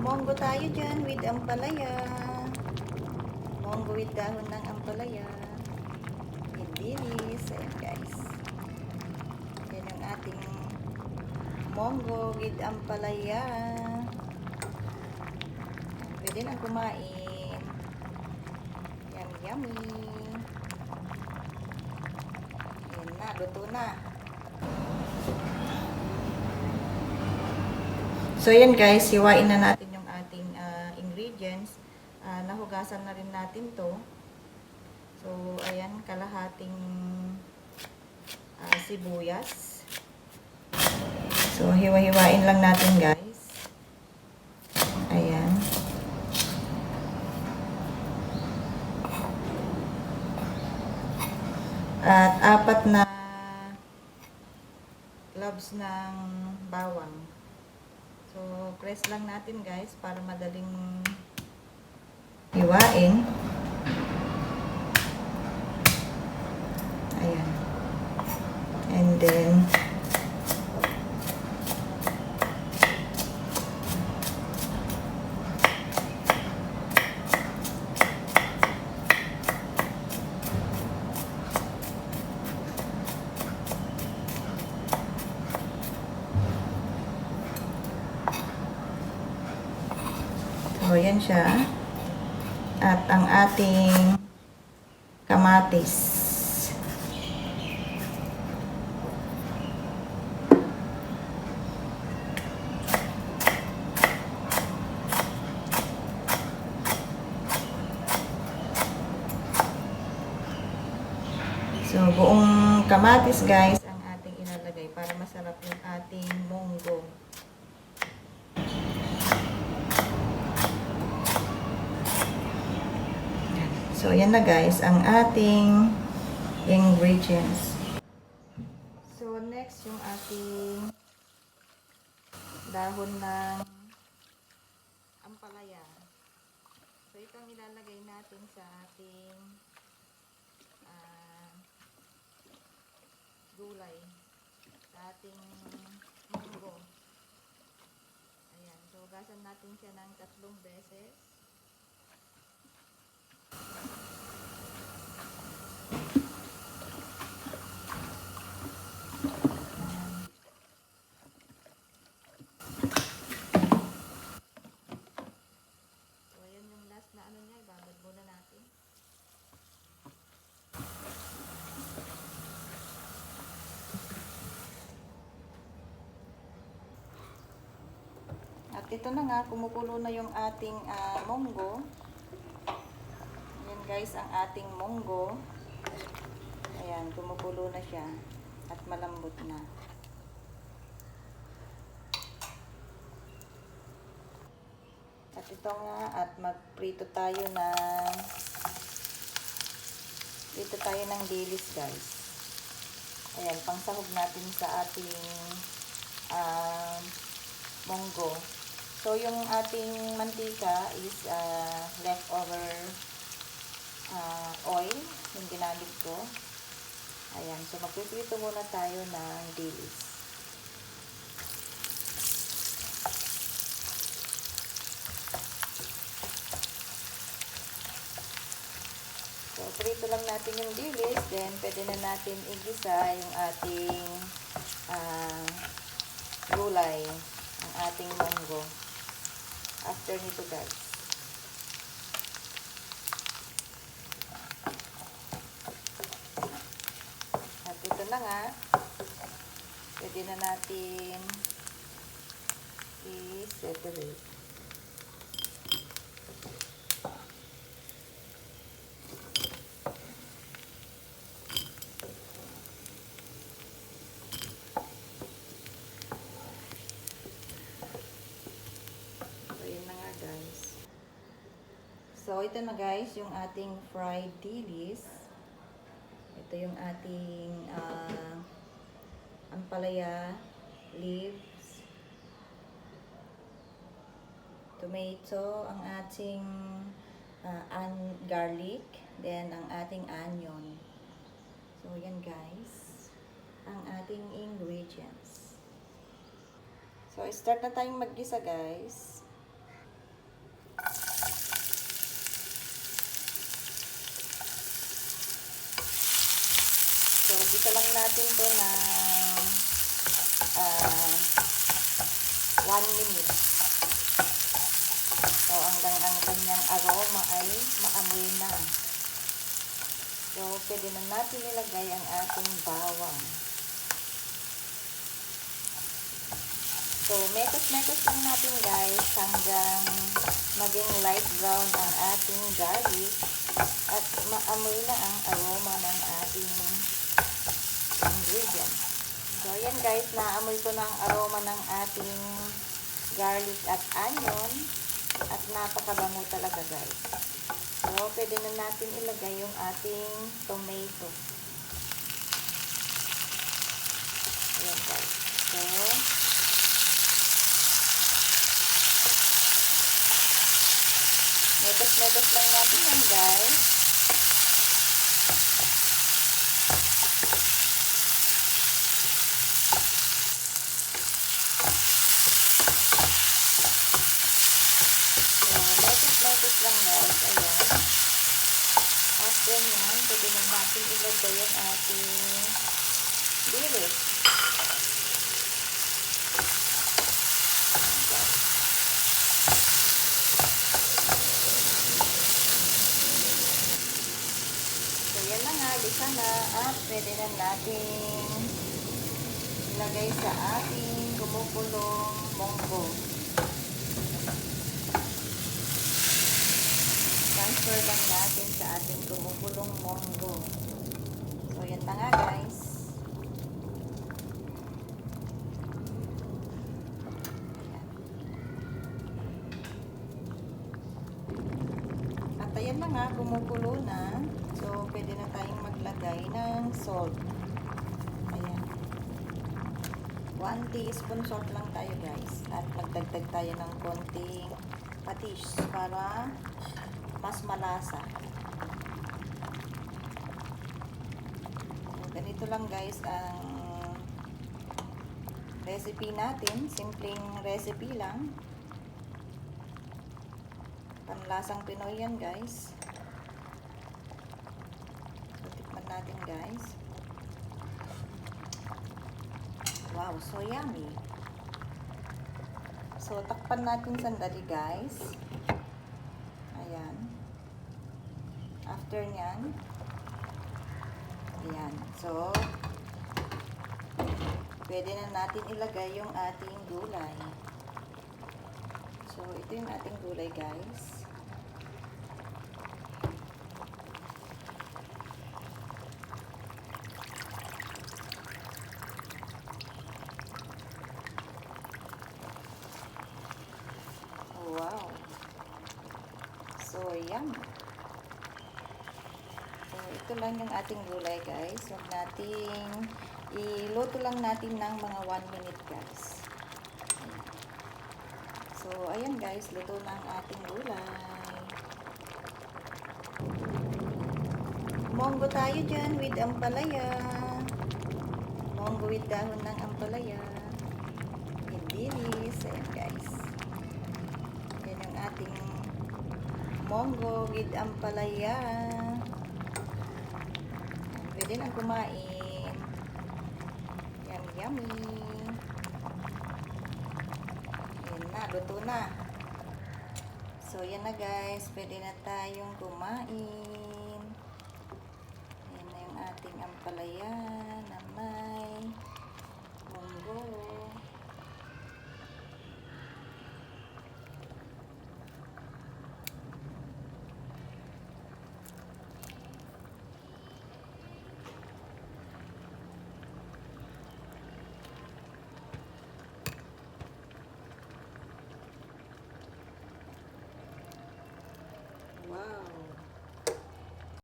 Monggo tayo dyan with ampalaya. Monggo with dahon ng ampalaya. Dilis. Ayan guys. Yan yung ating monggo with ampalaya. Pwede nang kumain. Yummy, yummy. Ayan na, luto na. So, yan guys, hiwain na natin yung ating ingredients. Nahugasan na rin natin to. So, ayan, kalahating sibuyas. So, hiwa-hiwain lang natin guys. Ayan. At 4 na cloves ng bawang. So, press lang natin guys para madaling hiwain. Ayan. And then, so, yan siya. At ang ating kamatis. So, buong kamatis guys ang ating ilalagay para masarap yung ating monggo. So, yan na guys, ang ating ingredients. So, next yung ating dahon ng ampalaya. So, itong ilalagay natin sa ating gulay, sa ating munggo. Ayan, so hugasan natin siya ng 3 beses. So, ayan yung last na ano niya, ibabad muna natin. At ito na nga, kumukulo na yung ating monggo. Ayan guys, ang ating monggo. Ayan, kumukulo na siya. At malambot na. At ito nga, at magprito tayo ng dilis guys. Ayan, pangsahog natin sa ating monggo. So, yung ating mantika is leftover oil, yung ginamit ko. Ayan, so magpiprito muna tayo ng dilis. So, prito lang natin yung dilis, then pwede na natin igisa yung ating gulay, ang ating monggo. After nito guys. At ito na nga, pwede na natin i-separate. So, ito na guys, yung ating fried dilis. Ito yung ating ampalaya leaves, tomato, ang ating garlic, then ang ating onion. So, yan guys, ang ating ingredients. So, start na tayong maggisa guys. Igisa lang natin to na 1 minute. So, hanggang ang kanyang aroma ay maamoy na. So, pwede na natin ilagay ang ating bawang. So, mekos-mekos lang natin guys hanggang maging light brown ang ating garlic at maamoy na ang aroma ng ating ingredients. So, ayan guys, naamoy ko na ang aroma ng ating garlic at onion at napakabango talaga guys. So, pwede na natin ilagay yung ating tomato. Ayan guys. So, mekos-mekos lang natin yan guys. Mekos lang guys. Ayan. After nyan, pwede na natin ilagay yung ating dilis. So, yan na nga. Lisa na. At pwede na natin ilagay sa ating kumukulong munggo. Transfer lang natin sa ating kumukulong munggo. So, yan na nga guys. At ayan na nga, kumukulo na. So, pwede na tayong maglagay ng salt. Ayan. 1 teaspoon salt lang tayo guys. At magdagdag tayo ng konting patis para mas malasa. So, ganito lang guys ang recipe natin. Simpleng recipe lang. Panlasang Pinoy yan guys. So, tikman natin guys. Wow, so yummy. So, takpan natin sandali guys. Ayan. After nyan, ayan. So, pwede na natin ilagay yung ating gulay. So, ito yung ating gulay guys. Wow. So, yum. So, ito lang yung ating gulay guys. Huwag nating iluto lang natin ng mga 1 minute guys. So, ayan guys. Luto na ang ating gulay. Munggo tayo dyan with ampalaya. Munggo with dahon ng ampalaya. Dilis. Ayan guys. Yan ang ating munggo with ampalaya. Pwede nang kumain. Yummy, yummy. Yan na, luto na. So, yan na guys. Pwede na tayong kumain. Yan na yung ating ampalaya.